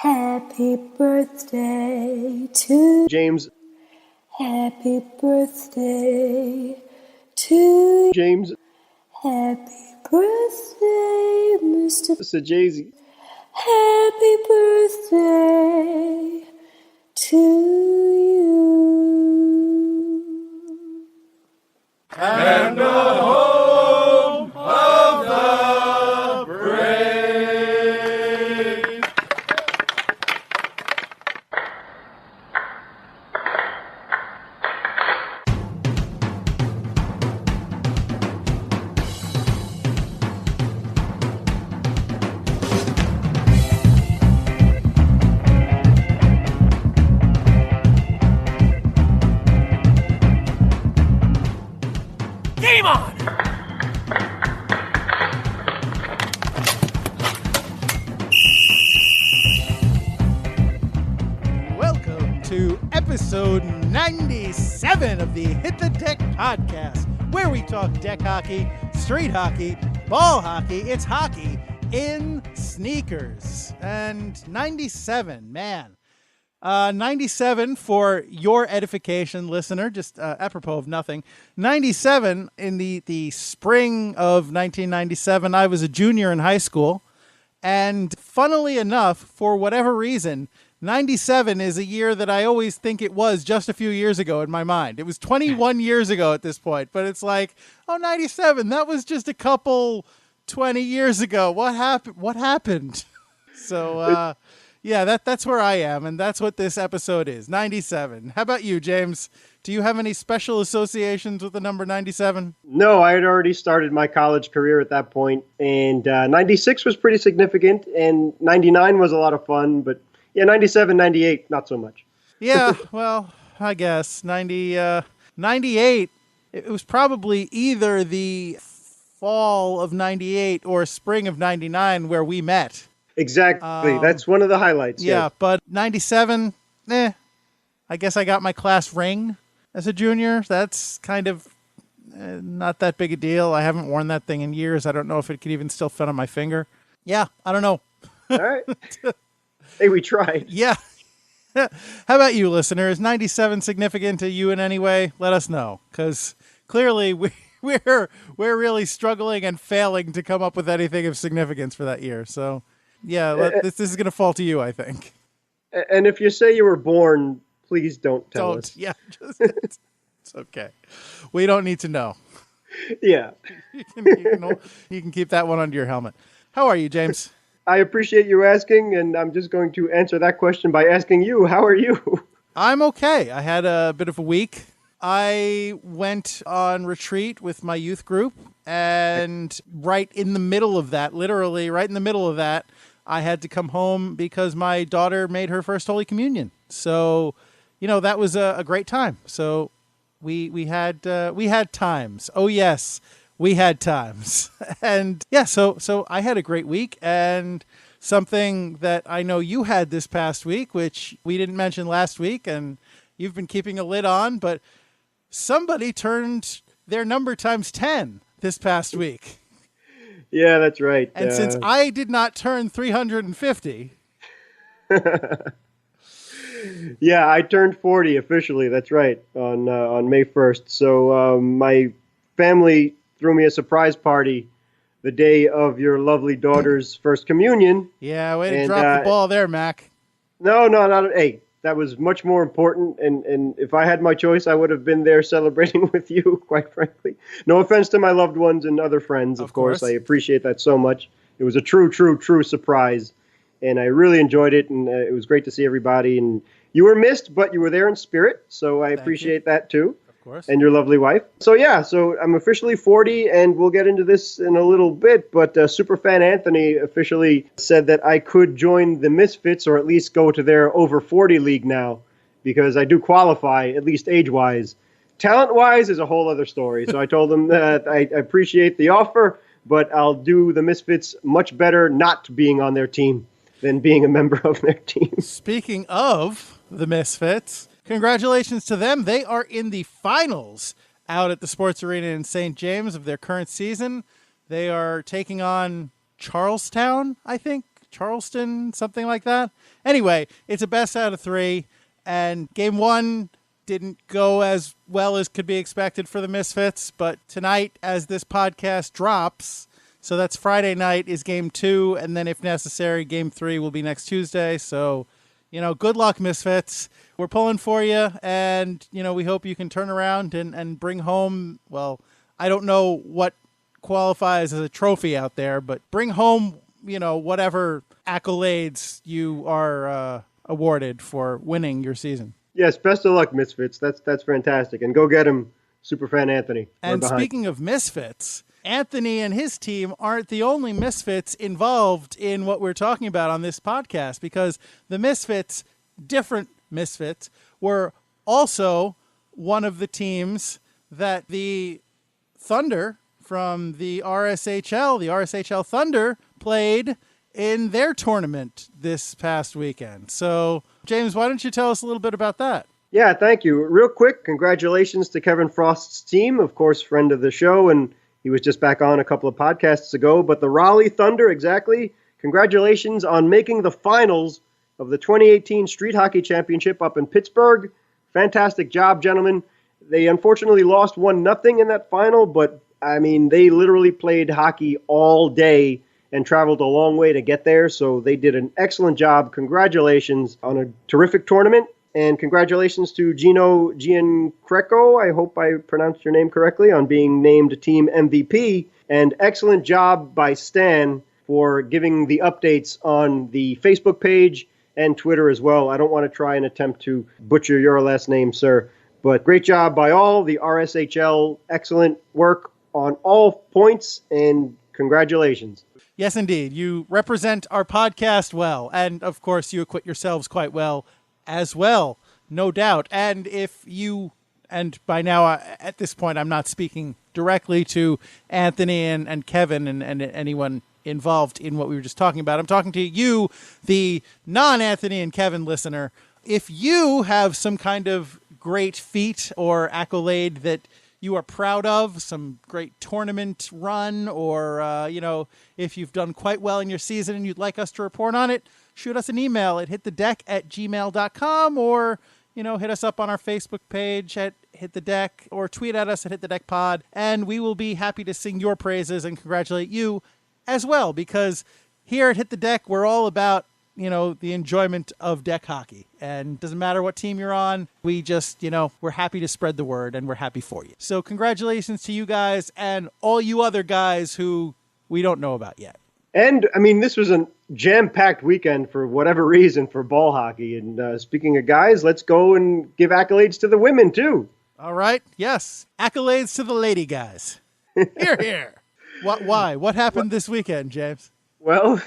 Happy birthday to James. Happy birthday to James. Happy birthday, Mr. Sajazi. Happy birthday to you. And the home of the brave. Game on! Welcome to episode 97 of the Hit the Deck podcast, where we talk deck hockey, street hockey, ball hockey. It's hockey in sneakers. And 97, man. 97 for your edification, listener, just apropos of nothing. 97, in the spring of 1997, I was a junior in high school. And funnily enough, for whatever reason, 97 is a year that I always think it was just a few years ago in my mind. It was 21 years ago at this point, but it's like, oh, 97, that was just a couple 20 years ago. What happened? So, yeah, that's where I am, and that's what this episode is, 97. How about you, James? Do you have any special associations with the number 97? No, I had already started my college career at that point, and 96 was pretty significant, and 99 was a lot of fun, but yeah, 97, 98, not so much. Yeah, well, I guess 98, it was probably either the fall of 98 or spring of 99 where we met. Exactly. That's one of the highlights. Yeah, yes. but 97, I guess I got my class ring as a junior. That's kind of not that big a deal. I haven't worn that thing in years. I don't know if it could even still fit on my finger. Yeah, I don't know. All right. Hey, we tried. Yeah. How about you, listener? Is 97 significant to you in any way? Let us know, because clearly we're really struggling and failing to come up with anything of significance for that year. So, yeah, this is going to fall to you, I think. And if you say you were born, please don't tell us. Yeah, it's okay. We don't need to know. Yeah. You can keep that one under your helmet. How are you, James? I appreciate you asking, and I'm just going to answer that question by asking you, how are you? I'm okay. I had a bit of a week. I went on retreat with my youth group, and right in the middle of that, literally right in the middle of that, I had to come home because my daughter made her first Holy Communion. So, that was a great time. So we had times. Oh, yes. We had times. And yeah, so I had a great week, and something that I know you had this past week, which we didn't mention last week, and you've been keeping a lid on, but somebody turned their number times 10 this past week. Yeah, that's right. And since I did not turn 350. Yeah, I turned 40 officially. That's right, on May 1st. So my family threw me a surprise party the day of your lovely daughter's first communion. Yeah, way to drop the ball there, Mac. No, not. Hey, that was much more important. And if I had my choice, I would have been there celebrating with you, quite frankly. No offense to my loved ones and other friends, of course. I appreciate that so much. It was a true surprise. And I really enjoyed it. And it was great to see everybody. And you were missed, but you were there in spirit. So I appreciate that, too. Course. And your lovely wife. So yeah, so I'm officially 40, and we'll get into this in a little bit, but Superfan Anthony officially said that I could join the Misfits, or at least go to their over 40 league now, because I do qualify, at least age-wise. Talent-wise is a whole other story. So I told him that I appreciate the offer, but I'll do the Misfits much better not being on their team than being a member of their team. Speaking of the Misfits, congratulations to them. They are in the finals out at the Sports Arena in St. James of their current season. They are taking on Charlestown, I think. Charleston, something like that. Anyway, it's a best out of 3, and game 1 didn't go as well as could be expected for the Misfits, but tonight, as this podcast drops, so that's Friday night, is game 2, and then if necessary, game 3 will be next Tuesday. So, good luck, Misfits. We're pulling for you, and, we hope you can turn around and bring home, well, I don't know what qualifies as a trophy out there, but bring home, whatever accolades you are awarded for winning your season. Yes, best of luck, Misfits. That's fantastic. And go get him, Superfan Anthony. And speaking of Misfits, Anthony and his team aren't the only Misfits involved in what we're talking about on this podcast, because the Misfits, different Misfits, were also one of the teams that the Thunder from the RSHL Thunder, played in their tournament this past weekend. So, James, why don't you tell us a little bit about that? Yeah, thank you. Real quick, congratulations to Kevin Frost's team, of course, friend of the show, and he was just back on a couple of podcasts ago. But the Raleigh Thunder, exactly, congratulations on making the finals of the 2018 Street Hockey Championship up in Pittsburgh. Fantastic job, gentlemen. They unfortunately lost 1-0 in that final, but, they literally played hockey all day and traveled a long way to get there, so they did an excellent job. Congratulations on a terrific tournament, and congratulations to Gino Giancreco, I hope I pronounced your name correctly, on being named team MVP, and excellent job by Stan for giving the updates on the Facebook page and Twitter as well. I don't want to try and attempt to butcher your last name, sir, but great job by all, the RSHL, excellent work on all points, and congratulations. Yes, indeed. You represent our podcast well. And, of course, you acquit yourselves quite well as well, no doubt. And if you, and by now, at this point, I'm not speaking directly to Anthony and Kevin and anyone involved in what we were just talking about. I'm talking to you, the non-Anthony and Kevin listener. If you have some kind of great feat or accolade that you are proud of, some great tournament run, or, if you've done quite well in your season and you'd like us to report on it, shoot us an email at hitthedek@gmail.com, or, hit us up on our Facebook page at Hit the Deck, or tweet at us at Hit the Deck Pod, and we will be happy to sing your praises and congratulate you as well, because here at Hit the Deck, we're all about, the enjoyment of deck hockey. And doesn't matter what team you're on, we just, we're happy to spread the word, and we're happy for you. So congratulations to you guys and all you other guys who we don't know about yet. And, this was a jam-packed weekend for whatever reason for ball hockey. And speaking of guys, let's go and give accolades to the women, too. All right. Yes. Accolades to the lady guys. Hear, hear. Why? What happened this weekend, James? Well,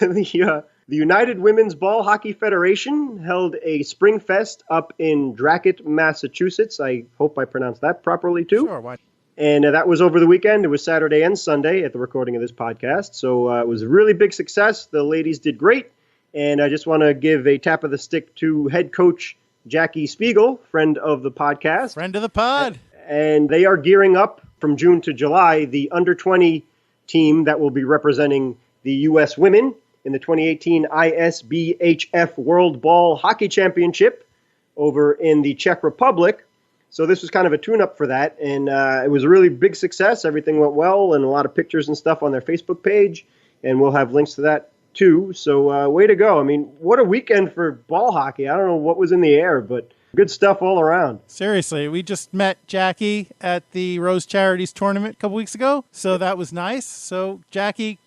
the United Women's Ball Hockey Federation held a Spring Fest up in Dracut, Massachusetts. I hope I pronounced that properly, too. Sure, why? And that was over the weekend. It was Saturday and Sunday at the recording of this podcast. So it was a really big success. The ladies did great. And I just want to give a tap of the stick to head coach Jackie Spiegel, friend of the podcast. Friend of the pod. And they are gearing up from June to July, the under-20 team that will be representing the U.S. women in the 2018 ISBHF World Ball Hockey Championship over in the Czech Republic. So this was kind of a tune-up for that, and it was a really big success. Everything went well, and a lot of pictures and stuff on their Facebook page, and we'll have links to that too. So way to go. What a weekend for ball hockey. I don't know what was in the air, but good stuff all around. Seriously, we just met Jackie at the Rose Charities tournament a couple weeks ago, so that was nice. So Jackie,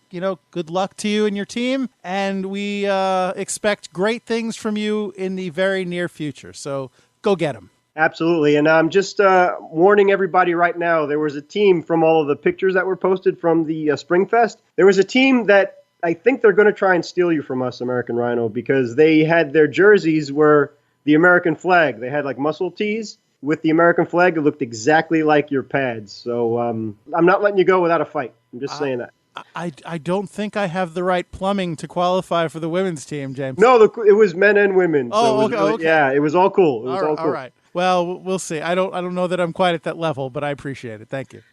good luck to you and your team, and we expect great things from you in the very near future. So go get them. Absolutely, and I'm just warning everybody right now, there was a team from all of the pictures that were posted from the Springfest. There was a team that I think they're going to try and steal you from us, American Rhino, because they had their jerseys were the American flag. They had like muscle tees with the American flag. It looked exactly like your pads. So I'm not letting you go without a fight. I'm just saying that. I don't think I have the right plumbing to qualify for the women's team, James. No, it was men and women. Oh, so okay. Yeah, it was all cool. It was all cool. All right. Well, we'll see. I don't know that I'm quite at that level, but I appreciate it. Thank you.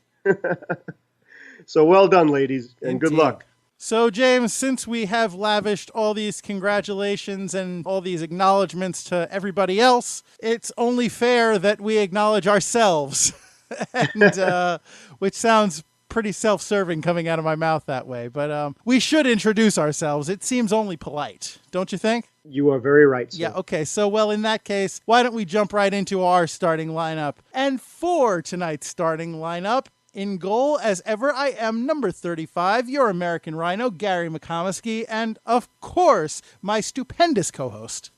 So well done, ladies, and Indeed. good luck. So, James, since we have lavished all these congratulations and all these acknowledgments to everybody else, it's only fair that we acknowledge ourselves, and which sounds pretty self-serving coming out of my mouth that way. But we should introduce ourselves. It seems only polite, don't you think? You are very right, sir. Yeah, okay. So, well, in that case, why don't we jump right into our starting lineup? And for tonight's starting lineup, in goal, as ever, I am number 35, your American Rhino, Gary McComiskey, and, of course, my stupendous co-host.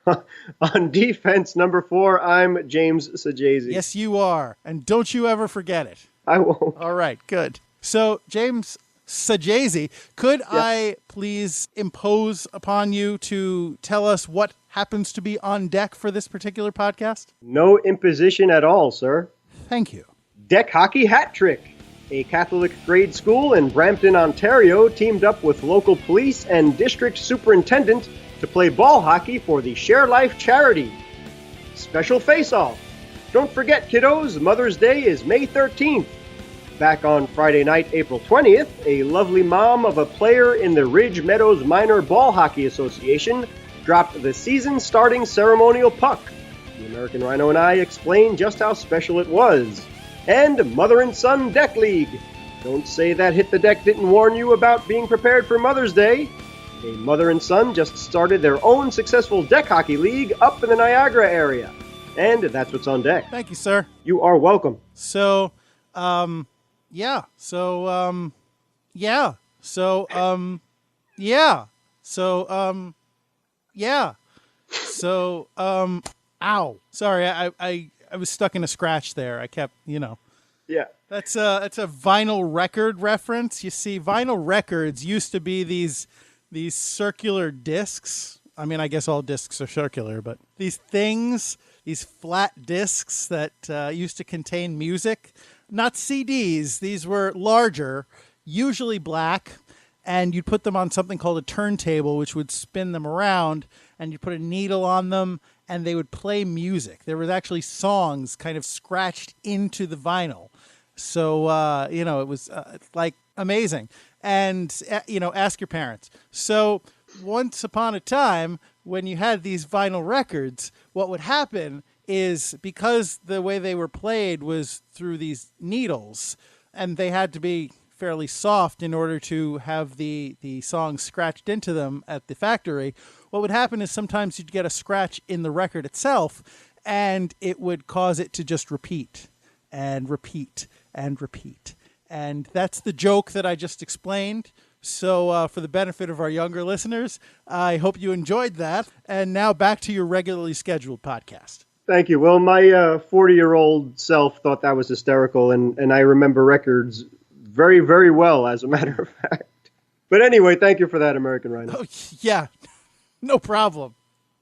On defense, number 4, I'm James Sajazi. Yes, you are. And don't you ever forget it. I won't. All right, good. So, James Sajazi, could I please impose upon you to tell us what happens to be on deck for this particular podcast? No imposition at all, sir. Thank you. DEK Hockey Hat Trick. A Catholic grade school in Brampton, Ontario teamed up with local police and district superintendent to play ball hockey for the Share Life charity. Special face-off. Don't forget, kiddos, Mother's Day is May 13th. Back on Friday night, April 20th, a lovely mom of a player in the Ridge Meadows Minor Ball Hockey Association dropped the season-starting ceremonial puck. The American Rhino and I explained just how special it was. And Mother and Son Deck League. Don't say that Hit the Deck didn't warn you about being prepared for Mother's Day. A mother and son just started their own successful deck hockey league up in the Niagara area. And that's what's on deck. Thank you, sir. You are welcome. So, yeah. So, yeah. So, yeah. So, yeah. So, ow. Sorry, I was stuck in a scratch there. I kept, Yeah. That's a vinyl record reference. You see, vinyl records used to be these circular discs. I mean, I guess all discs are circular, but these flat discs that used to contain music, not CDs. These were larger, usually black, and you'd put them on something called a turntable, which would spin them around, and you'd put a needle on them, and they would play music. There was actually songs kind of scratched into the vinyl. So, it was like amazing. And, ask your parents. So once upon a time, when you had these vinyl records, what would happen is because the way they were played was through these needles, and they had to be fairly soft in order to have the songs scratched into them at the factory, what would happen is sometimes you'd get a scratch in the record itself, and it would cause it to just repeat and repeat and repeat. And that's the joke that I just explained. So for the benefit of our younger listeners, I hope you enjoyed that. And now back to your regularly scheduled podcast. Thank you. Well, my 40-year-old self thought that was hysterical, and I remember records very, very well, as a matter of fact. But anyway, thank you for that, American Rhino. Oh, yeah, no problem.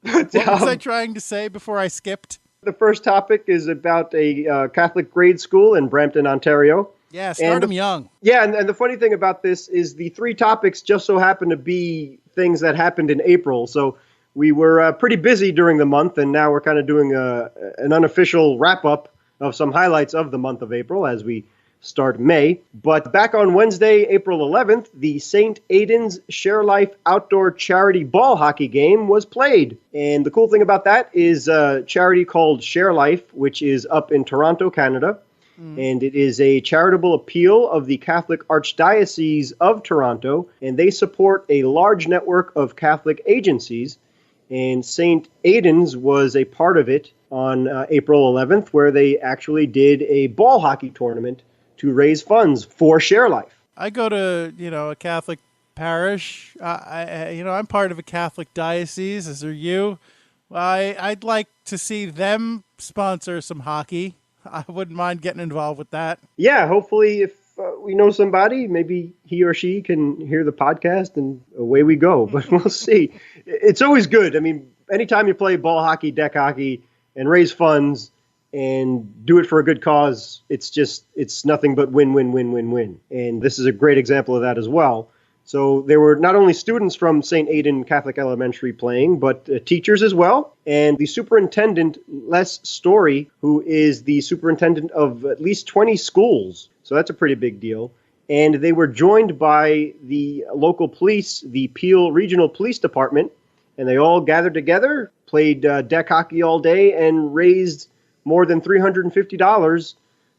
What was I trying to say before I skipped? The first topic is about a Catholic grade school in Brampton, Ontario. Yeah, start them young. Yeah, and the funny thing about this is the 3 topics just so happen to be things that happened in April. So we were pretty busy during the month, and now we're kind of doing an unofficial wrap-up of some highlights of the month of April as we start May. But back on Wednesday, April 11th, the St. Aidan's Share Life outdoor charity ball hockey game was played. And the cool thing about that is a charity called Share Life, which is up in Toronto, Canada. And it is a charitable appeal of the Catholic Archdiocese of Toronto, and they support a large network of Catholic agencies. And St. Aidan's was a part of it on April 11th, where they actually did a ball hockey tournament to raise funds for Share Life. I go to, a Catholic parish. I'm part of a Catholic diocese, as are you. I'd like to see them sponsor some hockey. I wouldn't mind getting involved with that. Yeah, hopefully if we know somebody, maybe he or she can hear the podcast and away we go. But we'll see. It's always good. I mean, anytime you play ball hockey, deck hockey, and raise funds and do it for a good cause, it's nothing but win, win, win, win, win. And this is a great example of that as well. So there were not only students from St. Aidan Catholic Elementary playing, but teachers as well. And the superintendent, Les Story, who is the superintendent of at least 20 schools. So that's a pretty big deal. And they were joined by the local police, the Peel Regional Police Department, and they all gathered together, played deck hockey all day, and raised more than $350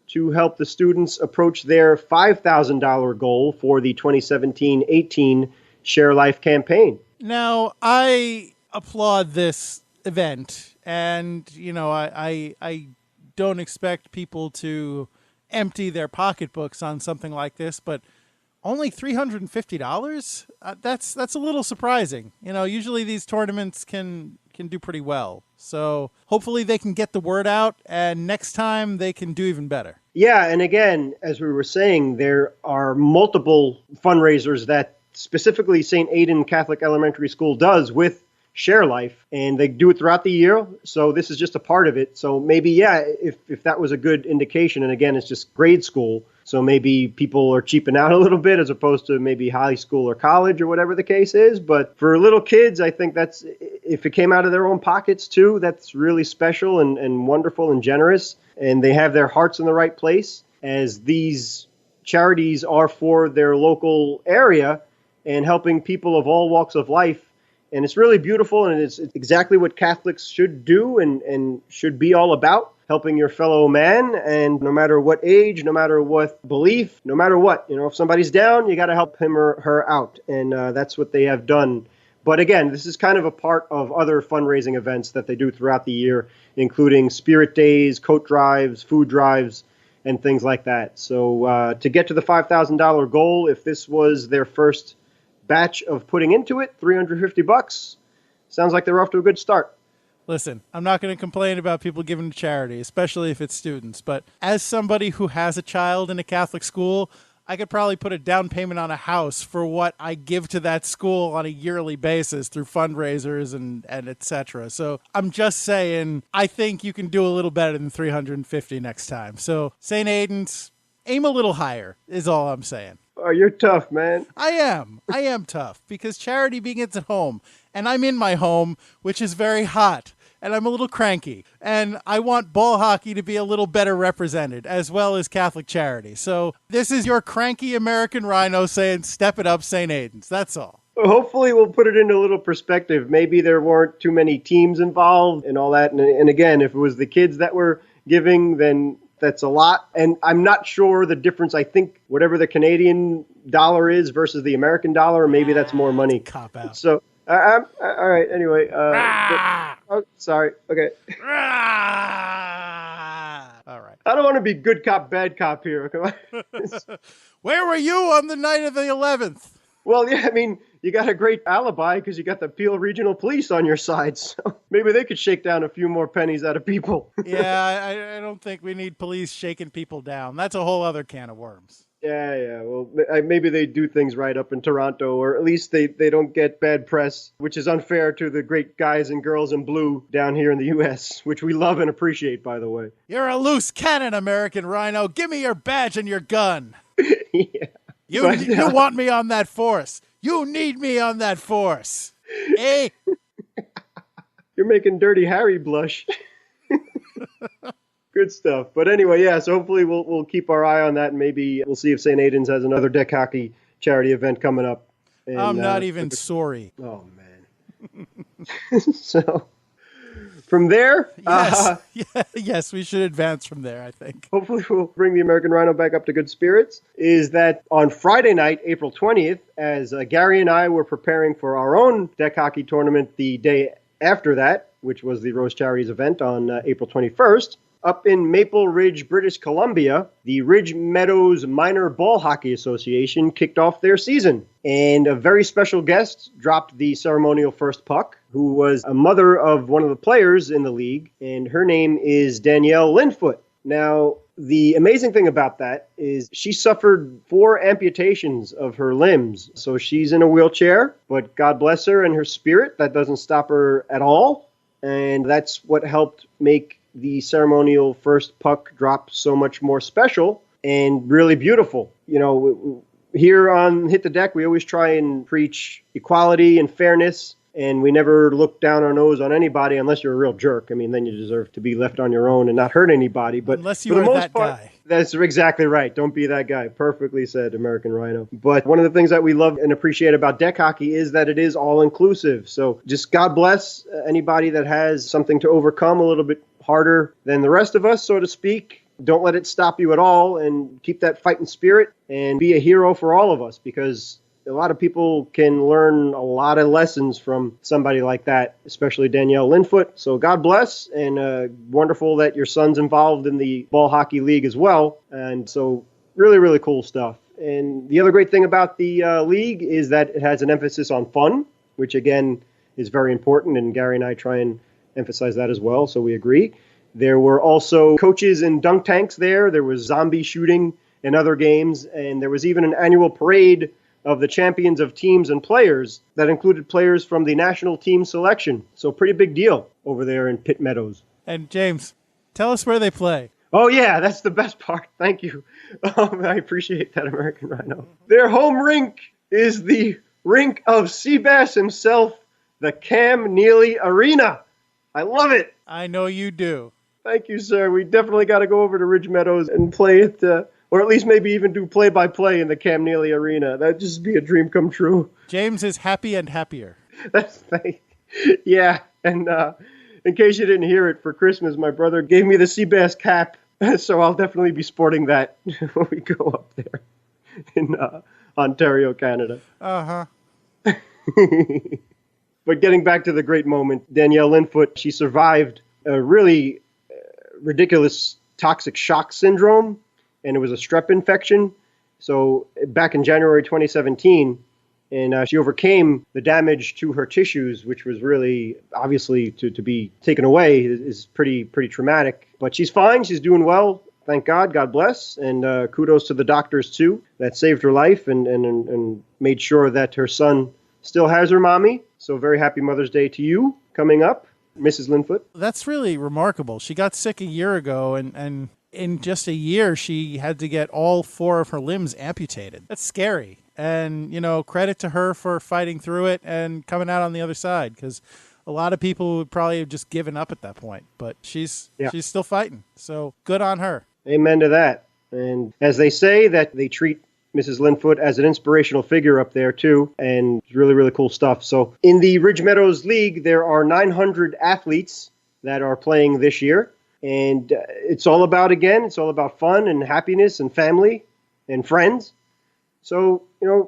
to help the students approach their $5,000 goal for the 2017-18 Share Life campaign. Now, I applaud this event, and, you know, I don't expect people to empty their pocketbooks on something like this, but only $350? That's a little surprising. You know, usually these tournaments can do pretty well. So hopefully they can get the word out, and next time they can do even better. Yeah, and again, as we were saying, there are multiple fundraisers that specifically St. Aidan Catholic Elementary School does with Share Life, and they do it throughout the year. So this is just a part of it. So maybe, yeah, if that was a good indication, and again, it's just grade school. So maybe people are cheaping out a little bit as opposed to maybe high school or college or whatever the case is. But for little kids, I think that's, if it came out of their own pockets too, that's really special and wonderful and generous. And they have their hearts in the right place, as these charities are for their local area and helping people of all walks of life. And it's really beautiful, and it's exactly what Catholics should do and should be all about, helping your fellow man. And no matter what age, no matter what belief, no matter what, you know, if somebody's down, you got to help him or her out. And that's what they have done. But again, this is kind of a part of other fundraising events that they do throughout the year, including spirit days, coat drives, food drives, and things like that. So to get to the $5,000 goal, if this was their first batch of putting into it, $350, sounds like they're off to a good start. Listen, I'm not going to complain about people giving to charity, especially if it's students. But as somebody who has a child in a Catholic school, I could probably put a down payment on a house for what I give to that school on a yearly basis through fundraisers and et cetera. So I'm just saying, I think you can do a little better than $350 next time. So St. Aidan's, aim a little higher is all I'm saying. Oh, you're tough, man. I am tough, because charity begins at home, and I'm in my home, which is very hot, and I'm a little cranky, and I want ball hockey to be a little better represented, as well as Catholic charity. So this is your cranky American Rhino saying, step it up, St. Aidan's. That's all. Hopefully we'll put it into a little perspective. Maybe there weren't too many teams involved and all that. And again, if it was the kids that were giving, then that's a lot. And I'm not sure the difference. I think whatever the Canadian dollar is versus the American dollar, maybe that's more money. Cop out. So, all right. Anyway. Oh, sorry. Okay. All right. I don't want to be good cop, bad cop here. Come on. Where were you on the night of the 11th? Well, yeah, I mean, you got a great alibi because you got the Peel Regional Police on your side. So maybe they could shake down a few more pennies out of people. Yeah, I don't think we need police shaking people down. That's a whole other can of worms. Yeah. Well, maybe they do things right up in Toronto, or at least they don't get bad press, which is unfair to the great guys and girls in blue down here in the U.S., which we love and appreciate, by the way. You're a loose cannon, American Rhino. Give me your badge and your gun. Yeah. You want me on that force. You need me on that force. Eh? You're making Dirty Harry blush. Good stuff. But anyway, yeah, so hopefully we'll keep our eye on that, and maybe we'll see if St. Aidan's has another deck hockey charity event coming up. And, I'm not even sorry. Oh, man. So from there, yes, we should advance from there, I think. Hopefully we'll bring the American Rhino back up to good spirits, is that on Friday night, April 20th, as Gary and I were preparing for our own deck hockey tournament the day after that, which was the Rose Charities event on April 21st, up in Maple Ridge, British Columbia, the Ridge Meadows Minor Ball Hockey Association kicked off their season. And a very special guest dropped the ceremonial first puck, who was a mother of one of the players in the league, and her name is Danielle Linfoot. Now, the amazing thing about that is she suffered 4 amputations of her limbs. So she's in a wheelchair, but God bless her and her spirit. That doesn't stop her at all. And that's what helped make the ceremonial first puck drop so much more special and really beautiful. You know, here on Hit the Deck, we always try and preach equality and fairness, and we never look down our nose on anybody unless you're a real jerk. I mean, then you deserve to be left on your own and not hurt anybody. But unless you for the are most that part, guy. That's exactly right. Don't be that guy. Perfectly said, American Rhino. But one of the things that we love and appreciate about deck hockey is that it is all-inclusive. So just God bless anybody that has something to overcome a little bit harder than the rest of us, so to speak. Don't let it stop you at all, and keep that fighting spirit and be a hero for all of us, because a lot of people can learn a lot of lessons from somebody like that, especially Danielle Linfoot. So God bless, and wonderful that your son's involved in the ball hockey league as well. And so really, really cool stuff. And the other great thing about the league is that it has an emphasis on fun, which again is very important. And Gary and I try and emphasize that as well. So we agree. There were also coaches in dunk tanks there. There was zombie shooting and other games. And there was even an annual parade of the champions of teams and players that included players from the national team selection. So pretty big deal over there in Pitt Meadows. And James, tell us where they play. Oh, yeah, that's the best part. Thank you. I appreciate that, American Rhino. Their home rink is the rink of Seabass himself, the Cam Neely Arena. I love it. I know you do. Thank you, sir. We definitely got to go over to Ridge Meadows and play it, or at least maybe even do play-by-play in the Cam Neely Arena. That'd just be a dream come true. James is happy and happier. Yeah, and in case you didn't hear it, for Christmas, my brother gave me the Seabass cap, so I'll definitely be sporting that when we go up there in Ontario, Canada. Uh-huh. But getting back to the great moment, Danielle Linfoot, she survived a really ridiculous toxic shock syndrome, and it was a strep infection. So back in January 2017, and she overcame the damage to her tissues, which was really, obviously, to be taken away is pretty traumatic. But she's fine. She's doing well. Thank God. God bless. And kudos to the doctors, too, that saved her life and made sure that her son still has her mommy. So very happy Mother's Day to you coming up, Mrs. Linfoot. That's really remarkable. She got sick a year ago, and in just a year, she had to get all 4 of her limbs amputated. That's scary. And, credit to her for fighting through it and coming out on the other side, because a lot of people would probably have just given up at that point. But she's still fighting. So good on her. Amen to that. And as they say, that they treat Mrs. Linfoot as an inspirational figure up there, too. And it's really, really cool stuff. So in the Ridge Meadows League, there are 900 athletes that are playing this year. And it's all about fun and happiness and family and friends. So,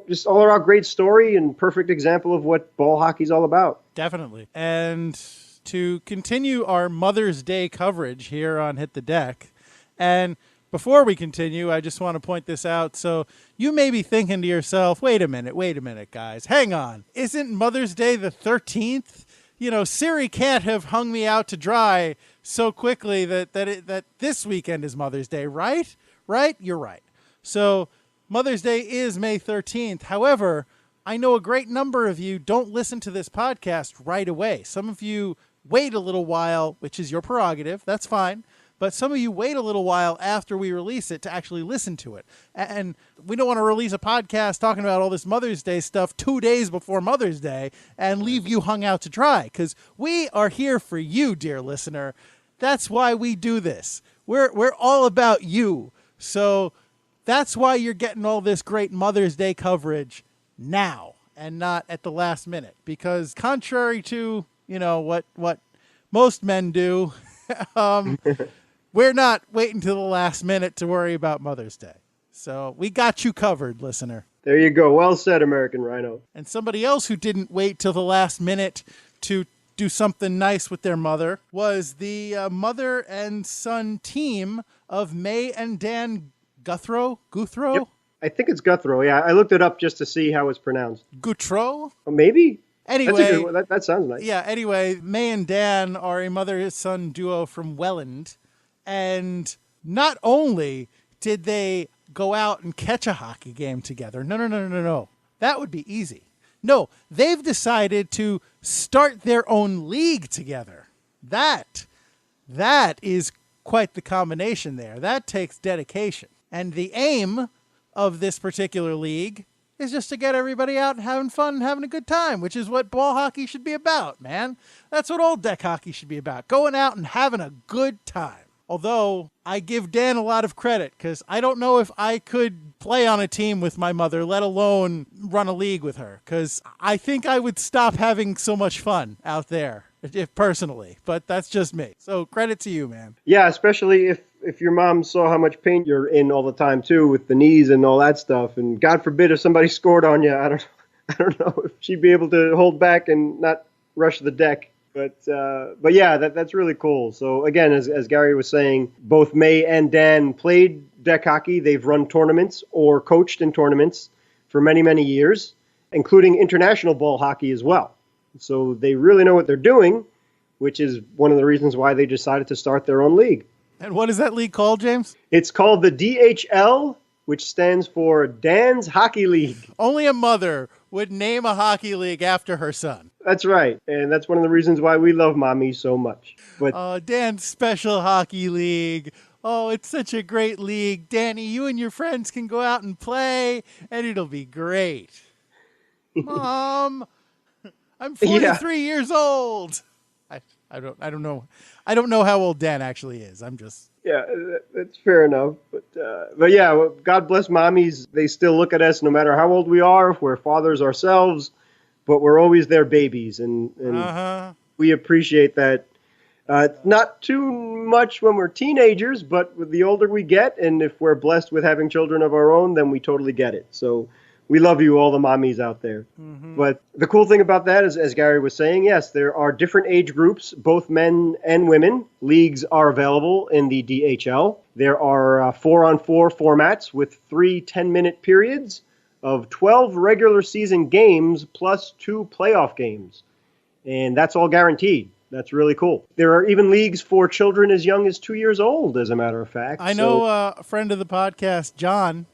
just all around great story and perfect example of what ball hockey's all about. Definitely. And to continue our Mother's Day coverage here on Hit the Deck, and before we continue, I just want to point this out. So you may be thinking to yourself, wait a minute, guys, hang on. Isn't Mother's Day the 13th? Siri can't have hung me out to dry so quickly that this weekend is Mother's Day, right? Right? You're right. So Mother's Day is May 13th. However, I know a great number of you don't listen to this podcast right away. Some of you wait a little while, which is your prerogative. That's fine. But some of you wait a little while after we release it to actually listen to it. And we don't want to release a podcast talking about all this Mother's Day stuff 2 days before Mother's Day and leave you hung out to dry, because we are here for you, dear listener. That's why we do this. We're all about you. So that's why you're getting all this great Mother's Day coverage now and not at the last minute, because contrary to, what most men do, we're not waiting till the last minute to worry about Mother's Day. So we got you covered, listener. There you go. Well said, American Rhino. And somebody else who didn't wait till the last minute to do something nice with their mother was the mother and son team of May and Dan Guthrow? Yep. I think it's Guthrow. Yeah, I looked it up just to see how it's pronounced. Guthrow? Oh, maybe. Anyway, that sounds nice. Yeah, anyway, May and Dan are a mother-son duo from Welland. And not only did they go out and catch a hockey game together. No. That would be easy. No, they've decided to start their own league together. That is quite the combination there. That takes dedication. And the aim of this particular league is just to get everybody out and having fun and having a good time, which is what ball hockey should be about, man. That's what old deck hockey should be about, going out and having a good time. Although I give Dan a lot of credit because I don't know if I could play on a team with my mother, let alone run a league with her, because I think I would stop having so much fun out there, if personally, but that's just me. So credit to you, man. Yeah, especially if your mom saw how much pain you're in all the time too, with the knees and all that stuff. And God forbid if somebody scored on you, I don't know if she'd be able to hold back and not rush the deck. But yeah, that's really cool. So again, as Gary was saying, both May and Dan played deck hockey. They've run tournaments or coached in tournaments for many, many years, including international ball hockey as well. So they really know what they're doing, which is one of the reasons why they decided to start their own league. And what is that league called, James? It's called the DHL, which stands for Dan's Hockey League. Only a mother would name a hockey league after her son. That's right. And that's one of the reasons why we love Mommy so much. But Dan's Special Hockey League. Oh, it's such a great league. Danny, you and your friends can go out and play, and it'll be great. Mom, I'm 43 years old. I don't know. I don't know how old Dan actually is. I'm just... Yeah, that's fair enough. But yeah, well, God bless mommies. They still look at us no matter how old we are. We're fathers ourselves, but we're always their babies. And we appreciate that. Not too much when we're teenagers, but with the older we get, and if we're blessed with having children of our own, then we totally get it. So we love you, all the mommies out there. Mm-hmm. But the cool thing about that is, as Gary was saying, yes, there are different age groups, both men and women. Leagues are available in the DHL. There are 4-on-4 formats with 3 10-minute periods of 12 regular season games plus 2 playoff games. And that's all guaranteed. That's really cool. There are even leagues for children as young as 2 years old, as a matter of fact. I know a friend of the podcast, John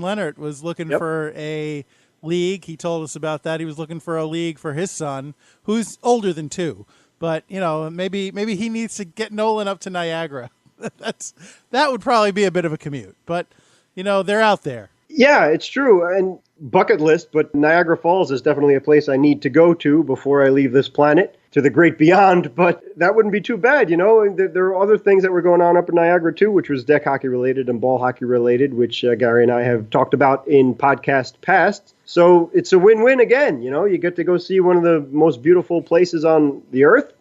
Leonard, was looking for a league. He told us about that. He was looking for a league for his son, who's older than 2. But, you know, maybe he needs to get Nolan up to Niagara. That would probably be a bit of a commute. But, you know, they're out there. Yeah, it's true. And bucket list, but Niagara Falls is definitely a place I need to go to before I leave this planet, to the great beyond. But that wouldn't be too bad, you know. There are other things that were going on up in Niagara too, which was deck hockey related and ball hockey related, which Gary and I have talked about in podcast past. So it's a win-win again, you know. You get to go see one of the most beautiful places on the earth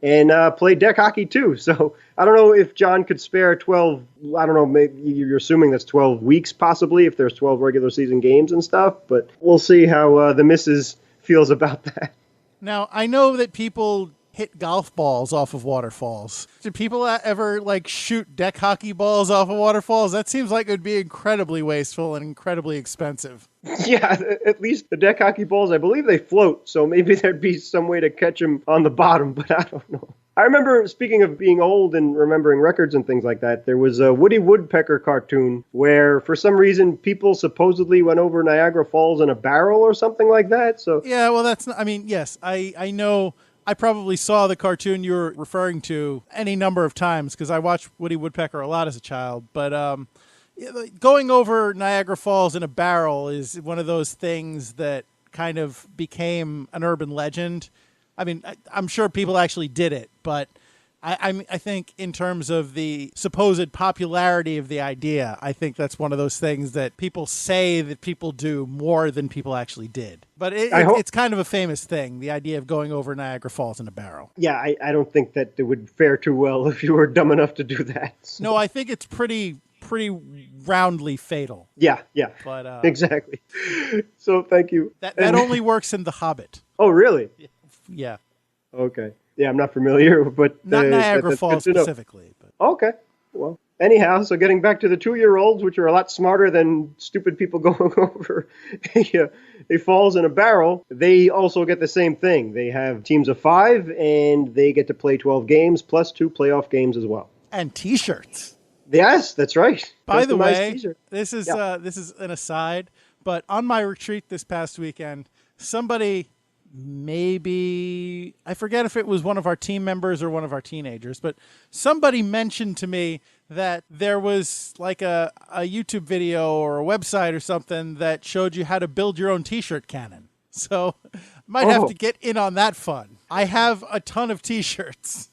and play deck hockey too. So I don't know if John could spare 12, I don't know, maybe you're assuming that's 12 weeks possibly, if there's 12 regular season games and stuff, but we'll see how the missus feels about that. Now, I know that people hit golf balls off of waterfalls. Do people ever, like, shoot deck hockey balls off of waterfalls? That seems like it would be incredibly wasteful and incredibly expensive. Yeah, at least the deck hockey balls, I believe they float, so maybe there'd be some way to catch them on the bottom, but I don't know. I remember, speaking of being old and remembering records and things like that, there was a Woody Woodpecker cartoon where, for some reason, people supposedly went over Niagara Falls in a barrel or something like that. So yeah, well, that's not, I mean, yes, I know. I probably saw the cartoon you were referring to any number of times because I watched Woody Woodpecker a lot as a child. But going over Niagara Falls in a barrel is one of those things that kind of became an urban legend. I mean, I'm sure people actually did it, but I think in terms of the supposed popularity of the idea, I think that's one of those things that people say that people do more than people actually did. But it's kind of a famous thing, the idea of going over Niagara Falls in a barrel. Yeah, I don't think that it would fare too well if you were dumb enough to do that. So. No, I think it's pretty roundly fatal. Yeah. But exactly. So thank you. That only works in The Hobbit. Oh, really? Yeah. Okay. Yeah, I'm not familiar, but not Niagara Falls specifically. But. Okay. Well, anyhow, so getting back to the 2-year-olds, which are a lot smarter than stupid people going over a falls in a barrel, they also get the same thing. They have teams of 5, and they get to play 12 games plus 2 playoff games as well. And T-shirts. Yes, that's right. By the way, this is an aside, but on my retreat this past weekend, somebody. Maybe, I forget if it was one of our team members or one of our teenagers, but somebody mentioned to me that there was like a YouTube video or a website or something that showed you how to build your own T-shirt cannon. So might have to get in on that fun. I have a ton of T-shirts.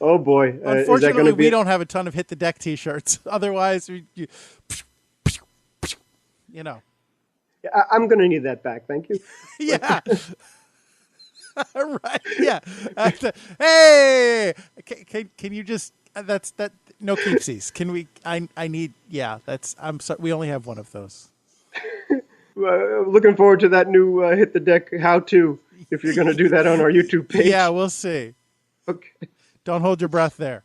Oh boy! Is that Unfortunately, gonna be... we don't have a ton of Hit the Deck T-shirts. Otherwise, you know. I'm going to need that back. Thank you. Yeah. Right. Yeah. Hey, can you just? That's that. No keepsies. Can we? I need. Yeah. That's. I'm sorry. We only have one of those. Looking forward to that new Hit the Deck how-to. If you're going to do that on our YouTube page. Yeah, we'll see. Okay. Don't hold your breath there.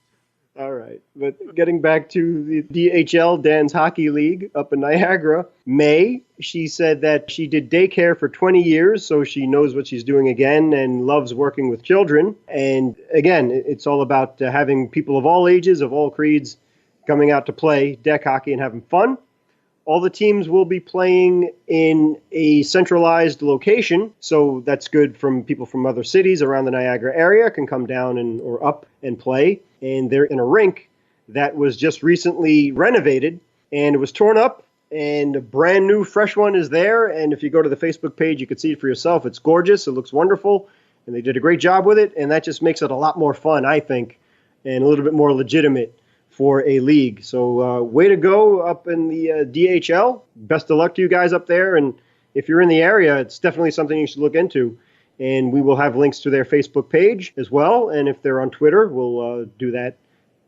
All right. But getting back to the DHL, Dan's Hockey League up in Niagara, May, she said that she did daycare for 20 years, so she knows what she's doing again and loves working with children. And again, it's all about having people of all ages, of all creeds, coming out to play deck hockey and having fun. All the teams will be playing in a centralized location, so that's good from people from other cities around the Niagara area can come down or up and play. And they're in a rink that was just recently renovated, and it was torn up, and a brand new fresh one is there. And if you go to the Facebook page, you can see it for yourself. It's gorgeous. It looks wonderful, and they did a great job with it, and that just makes it a lot more fun, I think, and a little bit more legitimate for a league. So way to go up in the DHL. Best of luck to you guys up there. And if you're in the area, it's definitely something you should look into. And we will have links to their Facebook page as well. And if they're on Twitter, we'll do that,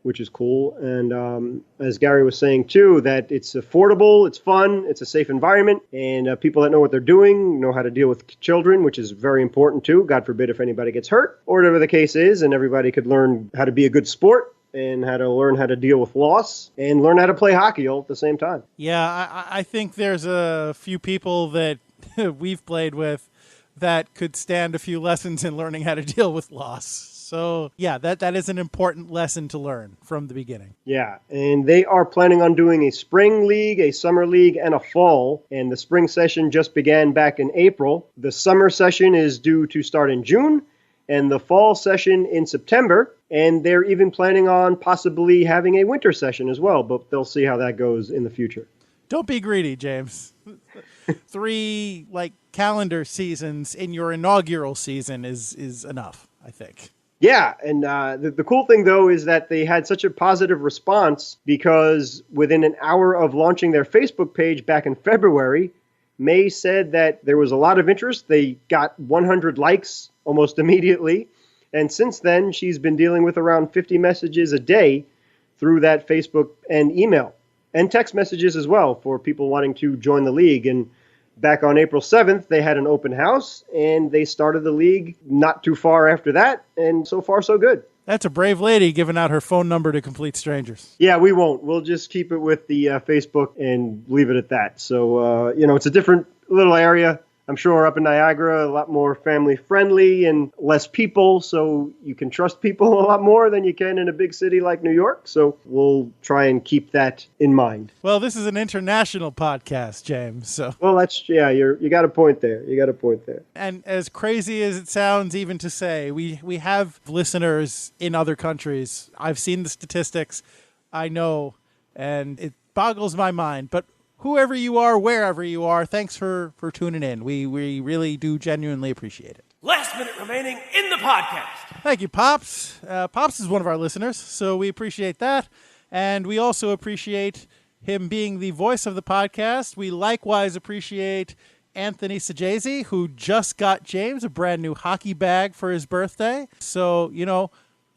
which is cool. And as Gary was saying, too, that it's affordable, it's fun, it's a safe environment, and people that know what they're doing know how to deal with children, which is very important, too. God forbid if anybody gets hurt or whatever the case is, and everybody could learn how to be a good sport and how to learn how to deal with loss and learn how to play hockey all at the same time. Yeah, I think there's a few people that we've played with that could stand a few lessons in learning how to deal with loss. So, yeah, that is an important lesson to learn from the beginning. Yeah, and they are planning on doing a spring league, a summer league, and a fall. And the spring session just began back in April. The summer session is due to start in June, and the fall session in September. And they're even planning on possibly having a winter session as well, but they'll see how that goes in the future. Don't be greedy, James. 3 calendar seasons in your inaugural season is enough, I think. Yeah, and the cool thing, though, is that they had such a positive response because within an hour of launching their Facebook page back in February, May said that there was a lot of interest. They got 100 likes almost immediately. And since then, she's been dealing with around 50 messages a day through that Facebook and email and text messages as well for people wanting to join the league. And back on April 7th, they had an open house and they started the league not too far after that. And so far, so good. That's a brave lady giving out her phone number to complete strangers. Yeah, we won't. We'll just keep it with the Facebook and leave it at that. So, it's a different little area. I'm sure up in Niagara, a lot more family friendly and less people, so you can trust people a lot more than you can in a big city like New York. So we'll try and keep that in mind. Well, this is an international podcast, James. So well, you got a point there. You got a point there. And as crazy as it sounds, even to say, we have listeners in other countries. I've seen the statistics. I know, and it boggles my mind, but whoever you are, wherever you are, thanks for tuning in. We really do genuinely appreciate it. Last minute remaining in the podcast. Thank you, Pops. Pops is one of our listeners, so we appreciate that. And we also appreciate him being the voice of the podcast. We likewise appreciate Anthony Sajazi, who just got James a brand new hockey bag for his birthday. So,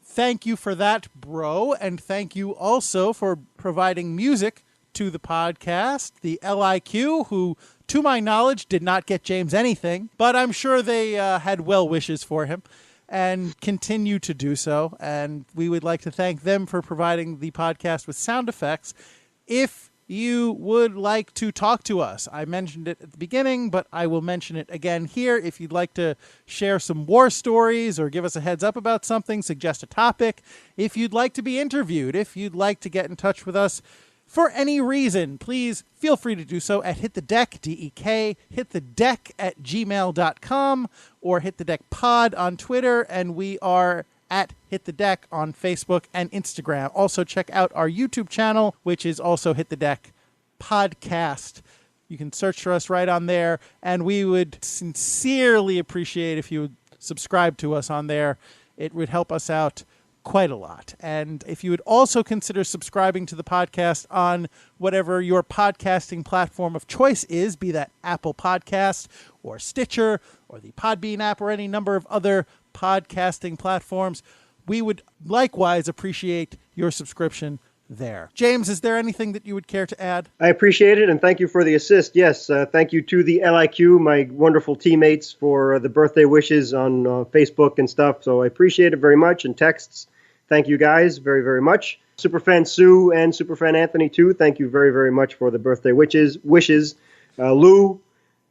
thank you for that, bro. And thank you also for providing music to the podcast, the LIQ, who, to my knowledge, did not get James anything, but I'm sure they had well wishes for him and continue to do so. And we would like to thank them for providing the podcast with sound effects. If you would like to talk to us, I mentioned it at the beginning, but I will mention it again here. If you'd like to share some war stories or give us a heads up about something, suggest a topic, if you'd like to be interviewed, if you'd like to get in touch with us, for any reason, please feel free to do so at Hit the Deck, DEK, hitthedeck@gmail.com, or Hit the Deck Pod on Twitter, and we are at Hit the Deck on Facebook and Instagram. Also, check out our YouTube channel, which is also Hit the Deck Podcast. You can search for us right on there, and we would sincerely appreciate if you would subscribe to us on there. It would help us out quite a lot. And if you would also consider subscribing to the podcast on whatever your podcasting platform of choice is, be that Apple Podcast or Stitcher or the Podbean app or any number of other podcasting platforms, we would likewise appreciate your subscription there. James, is there anything that you would care to add? I appreciate it, and thank you for the assist. Yes, thank you to the LIQ, my wonderful teammates, for the birthday wishes on Facebook and stuff. So I appreciate it very much, and texts. Thank you guys very, very much. Superfan Sue and Superfan Anthony, too. Thank you very, very much for the birthday wishes. Lou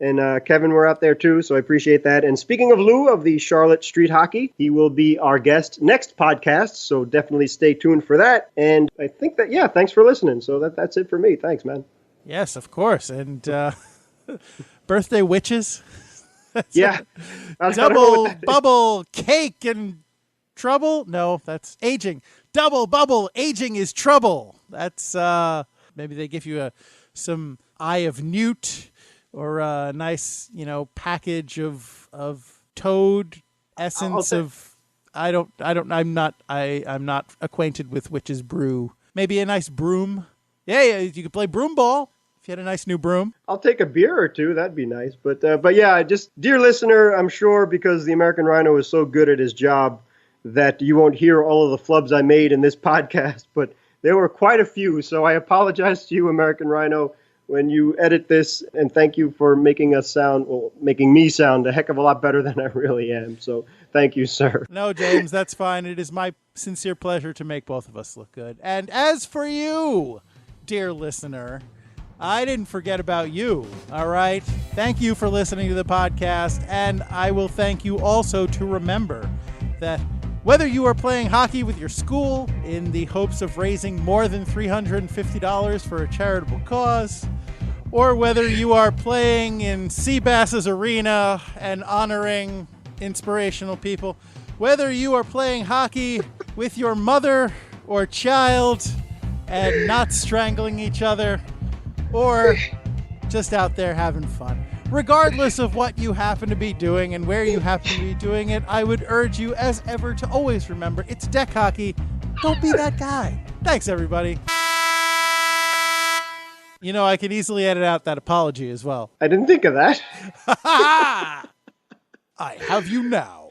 and Kevin were out there, too, so I appreciate that. And speaking of Lou of the Charlotte Street Hockey, he will be our guest next podcast, so definitely stay tuned for that. And I think that, yeah, thanks for listening. So that's it for me. Thanks, man. Yes, of course. And birthday witches. Yeah. Double bubble cake and trouble? No, that's aging. Double bubble aging is trouble. That's maybe they give you some Eye of Newt or a nice, package of toad essence I'm not acquainted with witch's brew. Maybe a nice broom. Yeah, you could play broom ball if you had a nice new broom. I'll take a beer or two. That'd be nice. But yeah, just dear listener, I'm sure because the American Rhino is so good at his job that you won't hear all of the flubs I made in this podcast, but there were quite a few. So I apologize to you, American Rhino, when you edit this, and thank you for making me sound a heck of a lot better than I really am. So thank you, sir. No, James, that's fine. It is my sincere pleasure to make both of us look good. And as for you, dear listener, I didn't forget about you, all right? Thank you for listening to the podcast, and I will thank you also to remember that whether you are playing hockey with your school in the hopes of raising more than $350 for a charitable cause, or whether you are playing in Seabass's arena and honoring inspirational people, whether you are playing hockey with your mother or child and not strangling each other, or just out there having fun. Regardless of what you happen to be doing and where you happen to be doing it, I would urge you, as ever, to always remember, it's DEK hockey. Don't be that guy. Thanks, everybody. I can easily edit out that apology as well. I didn't think of that. I have you now.